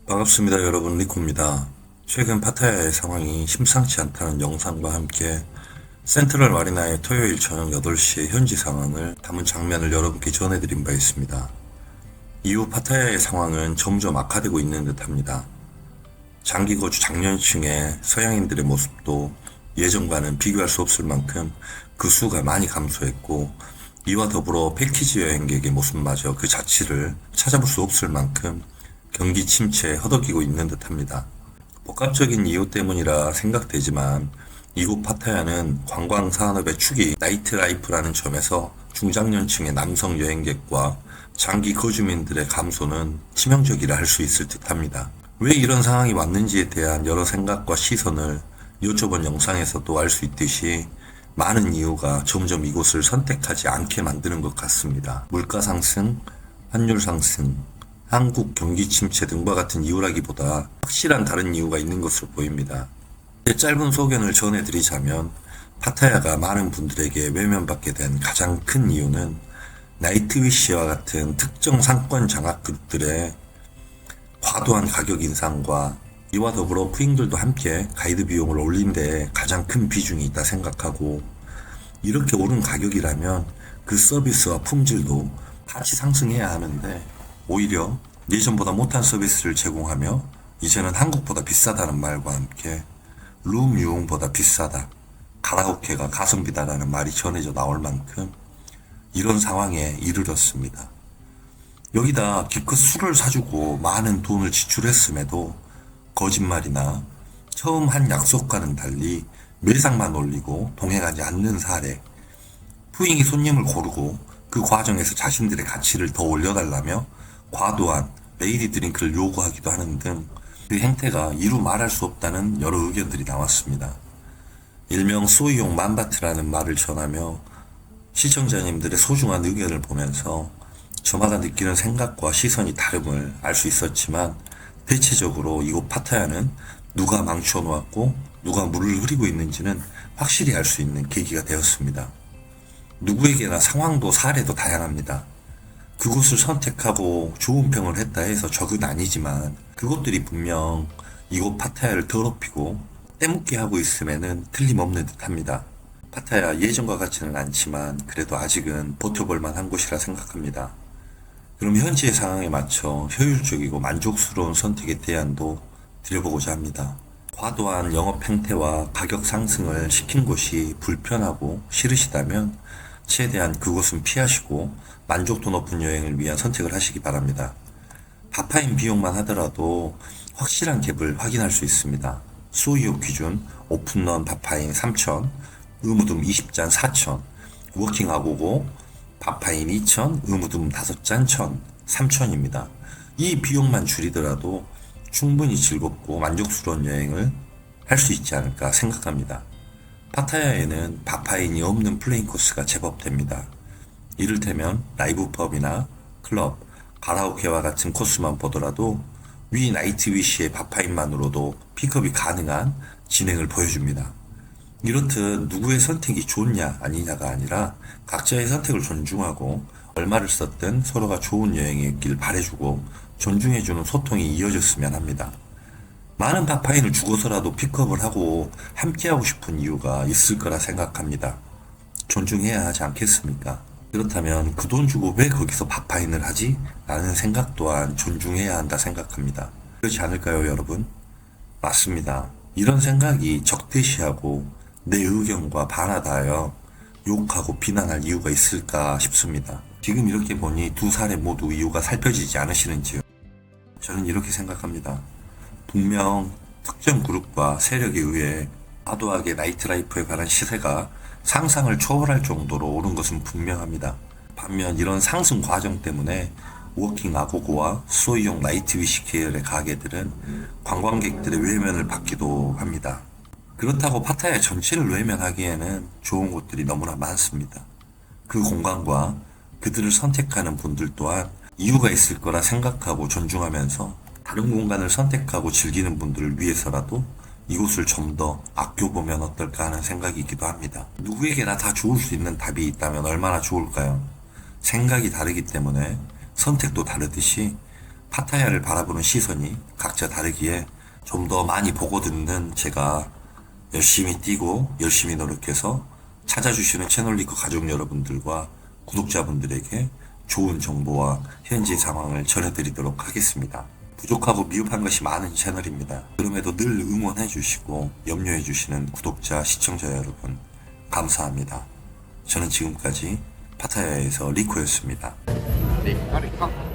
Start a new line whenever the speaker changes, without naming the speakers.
반갑습니다 여러분, 리코입니다. 최근 파타야의 상황이 심상치 않다는 영상과 함께 센트럴 마리나의 토요일 저녁 8시의 현지 상황을 담은 장면을 여러분께 전해드린 바 있습니다. 이후 파타야의 상황은 점점 악화되고 있는 듯합니다. 장기 거주 장년층의 서양인들의 모습도 예전과는 비교할 수 없을 만큼 그 수가 많이 감소했고, 이와 더불어 패키지 여행객의 모습마저 그 자취를 찾아볼 수 없을 만큼 경기 침체에 허덕이고 있는 듯합니다. 복합적인 이유 때문이라 생각되지만 이곳 파타야는 관광 산업의 축이 나이트라이프라는 점에서 중장년층의 남성 여행객과 장기 거주민들의 감소는 치명적이라 할 수 있을 듯합니다. 왜 이런 상황이 왔는지에 대한 여러 생각과 시선을 이저번 영상에서도 알 수 있듯이 많은 이유가 점점 이곳을 선택하지 않게 만드는 것 같습니다. 물가 상승, 환율 상승, 한국 경기 침체 등과 같은 이유라기보다 확실한 다른 이유가 있는 것으로 보입니다. 제 짧은 소견을 전해드리자면, 파타야가 많은 분들에게 외면받게 된 가장 큰 이유는 나이트위시와 같은 특정 상권 장악 그룹들의 과도한 가격 인상과 이와 더불어 후잉들도 함께 가이드 비용을 올린 데 가장 큰 비중이 있다 생각하고, 이렇게 오른 가격이라면 그 서비스와 품질도 같이 상승해야 하는데 오히려 예전보다 못한 서비스를 제공하며 이제는 한국보다 비싸다는 말과 함께 룸 유흥보다 비싸다, 가라오케가 가성비다라는 말이 전해져 나올 만큼 이런 상황에 이르렀습니다. 여기다 기껏 술을 사주고 많은 돈을 지출했음에도 거짓말이나 처음 한 약속과는 달리 매상만 올리고 동행하지 않는 사례, 후잉이 손님을 고르고 그 과정에서 자신들의 가치를 더 올려달라며 과도한 메이리 드링크를 요구하기도 하는 등 그 행태가 이루 말할 수 없다는 여러 의견들이 나왔습니다. 일명 소이용 만바트라는 말을 전하며 시청자님들의 소중한 의견을 보면서 저마다 느끼는 생각과 시선이 다름을 알 수 있었지만, 대체적으로 이곳 파타야는 누가 망쳐놓았고 누가 물을 흐리고 있는지는 확실히 알 수 있는 계기가 되었습니다. 누구에게나 상황도 사례도 다양합니다. 그곳을 선택하고 좋은 평을 했다 해서 적은 아니지만 그것들이 분명 이곳 파타야를 더럽히고 때묻게 하고 있음에는 틀림없는 듯합니다. 파타야 예전과 같지는 않지만 그래도 아직은 버텨볼 만한 곳이라 생각합니다. 그럼 현지의 상황에 맞춰 효율적이고 만족스러운 선택의 대안도 드려보고자 합니다. 과도한 영업 행태와 가격 상승을 시킨 곳이 불편하고 싫으시다면 최대한 그곳은 피하시고 만족도 높은 여행을 위한 선택을 하시기 바랍니다. 바파인 비용만 하더라도 확실한 갭을 확인할 수 있습니다. 소이오 기준 오픈런 바파인 3,000, 의무둠 20잔 4,000, 워킹 아고고 바파인 2,000, 의무둠 5잔 1,000, 3,000입니다. 이 비용만 줄이더라도 충분히 즐겁고 만족스러운 여행을 할 수 있지 않을까 생각합니다. 파타야에는 바파인이 없는 플레인 코스가 제법 됩니다. 이를테면 라이브 펍이나 클럽, 가라오케와 같은 코스만 보더라도 위 나이트위시의 바파인만으로도 픽업이 가능한 진행을 보여줍니다. 이렇듯 누구의 선택이 좋냐 아니냐가 아니라 각자의 선택을 존중하고 얼마를 썼든 서로가 좋은 여행이었길 바래주고 존중해주는 소통이 이어졌으면 합니다. 많은 바파인을 주고서라도 픽업을 하고 함께하고 싶은 이유가 있을 거라 생각합니다. 존중해야 하지 않겠습니까? 그렇다면 그 돈 주고 왜 거기서 바파인을 하지? 라는 생각 또한 존중해야 한다 생각합니다. 그렇지 않을까요, 여러분? 맞습니다. 이런 생각이 적대시하고 내 의견과 반하다하여 욕하고 비난할 이유가 있을까 싶습니다. 지금 이렇게 보니 두 사례 모두 이유가 살펴지지 않으시는지요? 저는 이렇게 생각합니다. 분명 특정 그룹과 세력에 의해 과도하게 나이트라이프에 관한 시세가 상상을 초월할 정도로 오른 것은 분명합니다. 반면 이런 상승 과정 때문에 워킹 아고고와 소이용 나이트위시 계열의 가게들은 관광객들의 외면을 받기도 합니다. 그렇다고 파타야 전체를 외면하기에는 좋은 곳들이 너무나 많습니다. 그 공간과 그들을 선택하는 분들 또한 이유가 있을 거라 생각하고 존중하면서 다른 공간을 선택하고 즐기는 분들을 위해서라도 이곳을 좀 더 아껴보면 어떨까 하는 생각이기도 합니다. 누구에게나 다 좋을 수 있는 답이 있다면 얼마나 좋을까요? 생각이 다르기 때문에 선택도 다르듯이 파타야를 바라보는 시선이 각자 다르기에 좀 더 많이 보고 듣는 제가 열심히 뛰고 열심히 노력해서 찾아주시는 채널리커 가족 여러분들과 구독자분들에게 좋은 정보와 현지 상황을 전해드리도록 하겠습니다. 부족하고 미흡한 것이 많은 채널입니다. 그럼에도 늘 응원해주시고 염려해주시는 구독자, 시청자 여러분 감사합니다. 저는 지금까지 파타야에서 리코였습니다.
리카 리카